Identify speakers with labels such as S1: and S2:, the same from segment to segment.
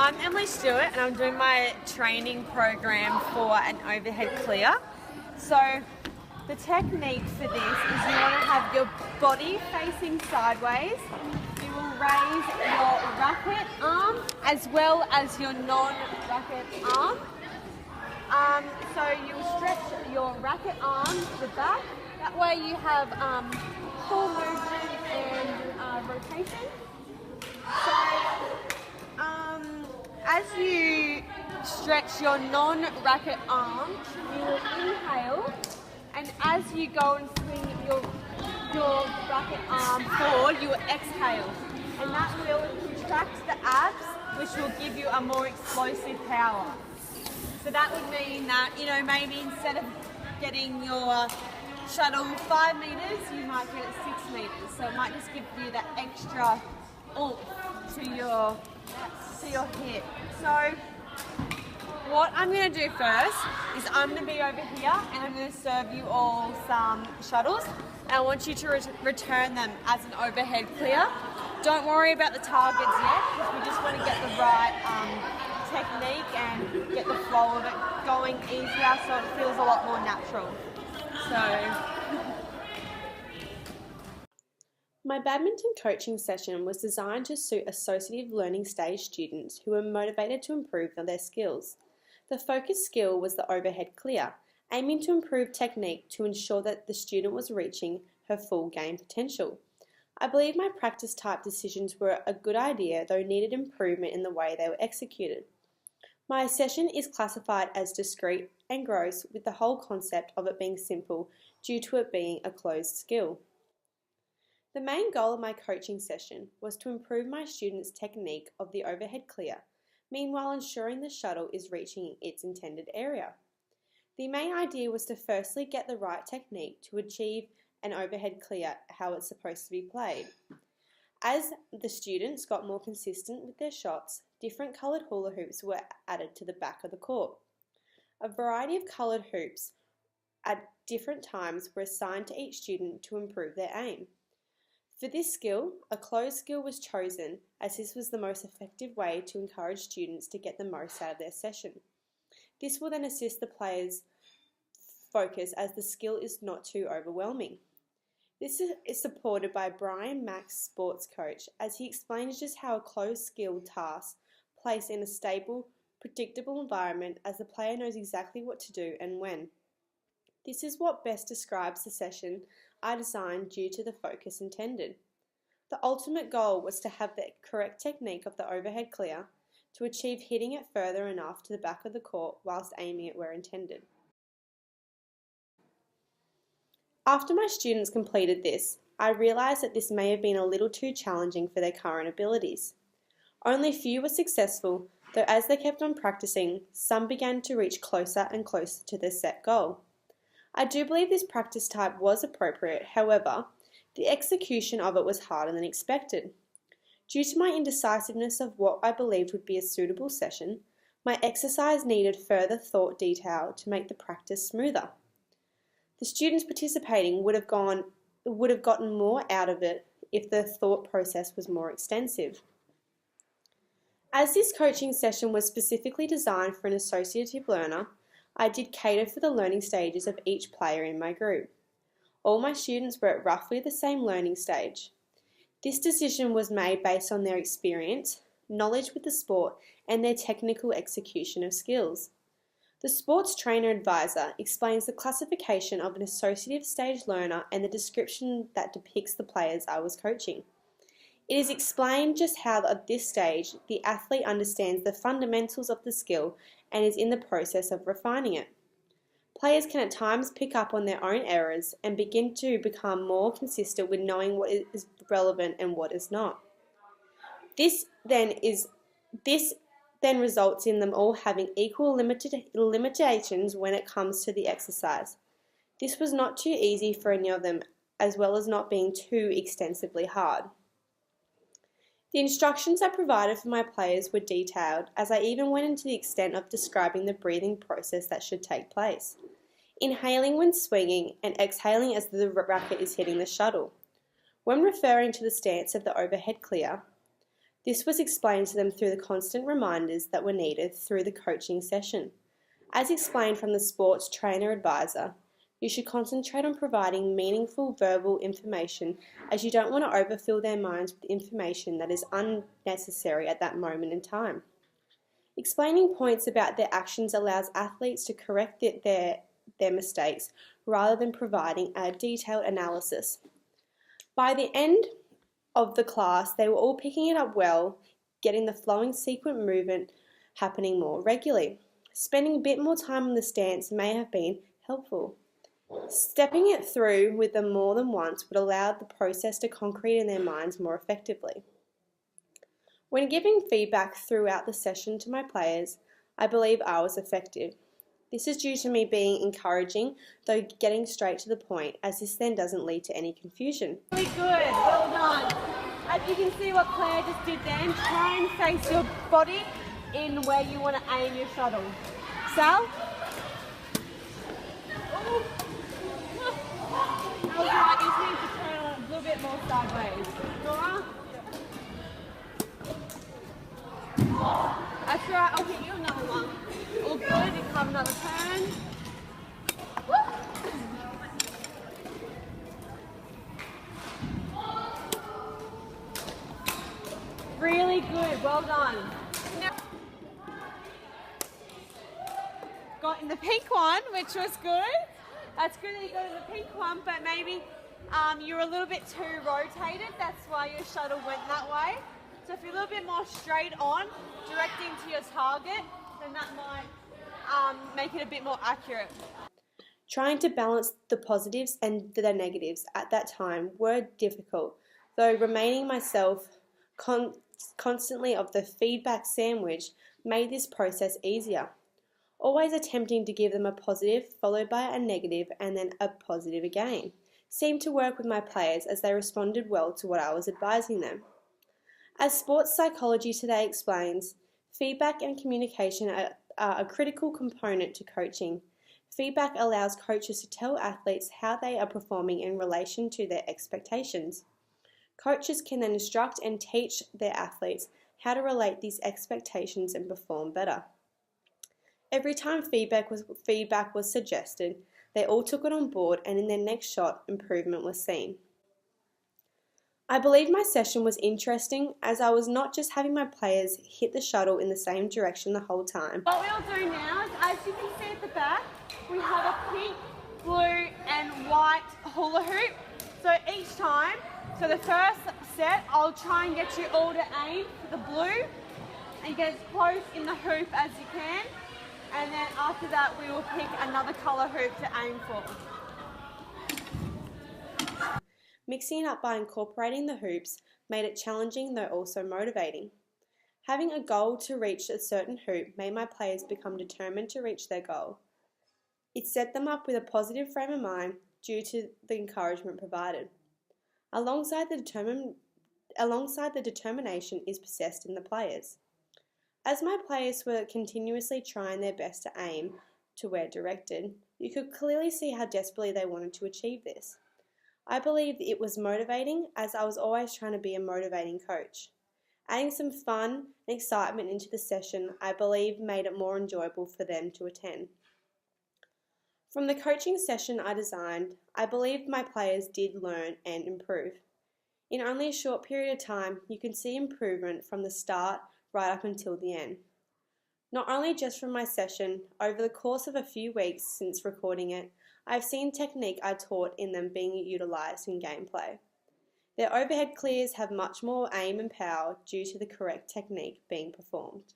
S1: I'm Emily Stewart and I'm doing my training program for an overhead clear. So the technique for this is you want to have your body facing sideways. You will raise your racket arm as well as your non-racket arm. So you'll stretch your racket arm to the back. That way you have full movement and rotation. So as you stretch your non-racket arm, you will inhale, and as you go and swing your racket arm forward, you will exhale, and that will contract the abs, which will give you a more explosive power. So that would mean that, maybe instead of getting your shuttle 5 metres, you might get it 6 metres. So it might just give you that extra oomph to your hip. So what I'm going to do first is I'm going to be over here and I'm going to serve you all some shuttles. And I want you to return them as an overhead clear. Don't worry about the targets yet, because we just want to get the right technique and get the flow of it going easier so it feels a lot more natural.
S2: My badminton coaching session was designed to suit associative learning stage students who were motivated to improve their skills. The focus skill was the overhead clear, aiming to improve technique to ensure that the student was reaching her full game potential. I believe my practice type decisions were a good idea, though needed improvement in the way they were executed. My session is classified as discrete and gross, with the whole concept of it being simple due to it being a closed skill. The main goal of my coaching session was to improve my students' technique of the overhead clear, meanwhile ensuring the shuttle is reaching its intended area. The main idea was to firstly get the right technique to achieve an overhead clear how it's supposed to be played. As the students got more consistent with their shots, different coloured hula hoops were added to the back of the court. A variety of coloured hoops at different times were assigned to each student to improve their aim. For this skill, a closed skill was chosen, as this was the most effective way to encourage students to get the most out of their session. This will then assist the players' focus, as the skill is not too overwhelming. This is supported by Brian Mack's sports coach, as he explains just how a closed skill task placed in a stable, predictable environment, as the player knows exactly what to do and when. This is what best describes the session I designed due to the focus intended. The ultimate goal was to have the correct technique of the overhead clear to achieve hitting it further enough to the back of the court whilst aiming it where intended. After my students completed this, I realised that this may have been a little too challenging for their current abilities. Only few were successful, though as they kept on practicing, some began to reach closer and closer to their set goal. I do believe this practice type was appropriate, however, the execution of it was harder than expected. Due to my indecisiveness of what I believed would be a suitable session, my exercise needed further thought detail to make the practice smoother. The students participating would have gotten more out of it if the thought process was more extensive. As this coaching session was specifically designed for an associative learner, I did cater for the learning stages of each player in my group. All my students were at roughly the same learning stage. This decision was made based on their experience, knowledge with the sport, and their technical execution of skills. The sports trainer advisor explains the classification of an associative stage learner and the description that depicts the players I was coaching. It is explained just how at this stage the athlete understands the fundamentals of the skill and is in the process of refining it. Players can at times pick up on their own errors and begin to become more consistent with knowing what is relevant and what is not. This then results in them all having equal limitations when it comes to the exercise. This was not too easy for any of them, as well as not being too extensively hard. The instructions I provided for my players were detailed, as I even went into the extent of describing the breathing process that should take place. Inhaling when swinging and exhaling as the racket is hitting the shuttle. When referring to the stance of the overhead clear, This was explained to them through the constant reminders that were needed through the coaching session. As explained from the sports trainer advisor, you should concentrate on providing meaningful verbal information as you don't want to overfill their minds with information that is unnecessary at that moment in time. Explaining points about their actions allows athletes to correct their mistakes rather than providing a detailed analysis. By the end of the class, they were all picking it up well, getting the flowing sequent movement happening more regularly. Spending a bit more time on the stance may have been helpful. Stepping it through with them more than once would allow the process to concrete in their minds more effectively. When giving feedback throughout the session to my players, I believe I was effective. This is due to me being encouraging, though getting straight to the point, as this then doesn't lead to any confusion.
S1: Really good, well done. As you can see what Claire just did then, try and face your body in where you want to aim your shuttle. Sal? Alright, you just need to turn a little bit more sideways. Nora? That's right, I'll hit you another one. All good, you can have another turn. Really good, well done. Now, got in the pink one, which was good. That's good that you got in the pink one, but maybe you're a little bit too rotated. That's why your shuttle went that way. So if you're a little bit more straight on, directing to your target, then that might make it a bit more accurate.
S2: Trying to balance the positives and the negatives at that time were difficult, though remaining myself constantly of the feedback sandwich made this process easier. Always attempting to give them a positive followed by a negative and then a positive again seemed to work with my players as they responded well to what I was advising them. As sports psychology today explains, feedback and communication are a critical component to coaching. Feedback allows coaches to tell athletes how they are performing in relation to their expectations. Coaches can then instruct and teach their athletes how to relate these expectations and perform better. Every time feedback was suggested, they all took it on board, and in their next shot, improvement was seen. I believe my session was interesting as I was not just having my players hit the shuttle in the same direction the whole time.
S1: What we'll do now is, as you can see at the back, we have a pink, blue and white hula hoop. So each time, so the first set, I'll try and get you all to aim for the blue and get as close in the hoop as you can. And then after that, we will pick another colour hoop to aim for.
S2: Mixing it up by incorporating the hoops made it challenging though also motivating. Having a goal to reach a certain hoop made my players become determined to reach their goal. It set them up with a positive frame of mind due to the encouragement provided. Alongside the determination is possessed in the players. As my players were continuously trying their best to aim to where directed, you could clearly see how desperately they wanted to achieve this. I believe it was motivating as I was always trying to be a motivating coach. Adding some fun and excitement into the session, I believe made it more enjoyable for them to attend. From the coaching session I designed, I believe my players did learn and improve. In only a short period of time, you can see improvement from the start right up until the end. Not only just from my session, over the course of a few weeks since recording it, I've seen technique I taught in them being utilised in gameplay. Their overhead clears have much more aim and power due to the correct technique being performed.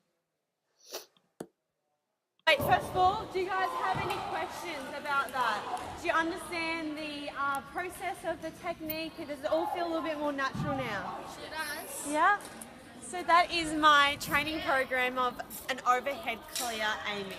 S1: Wait, first of all, do you guys have any questions about that? Do you understand the process of the technique? Does it all feel a little bit more natural now?
S3: It does.
S1: Yeah? So that is my training program of an overhead clear aiming.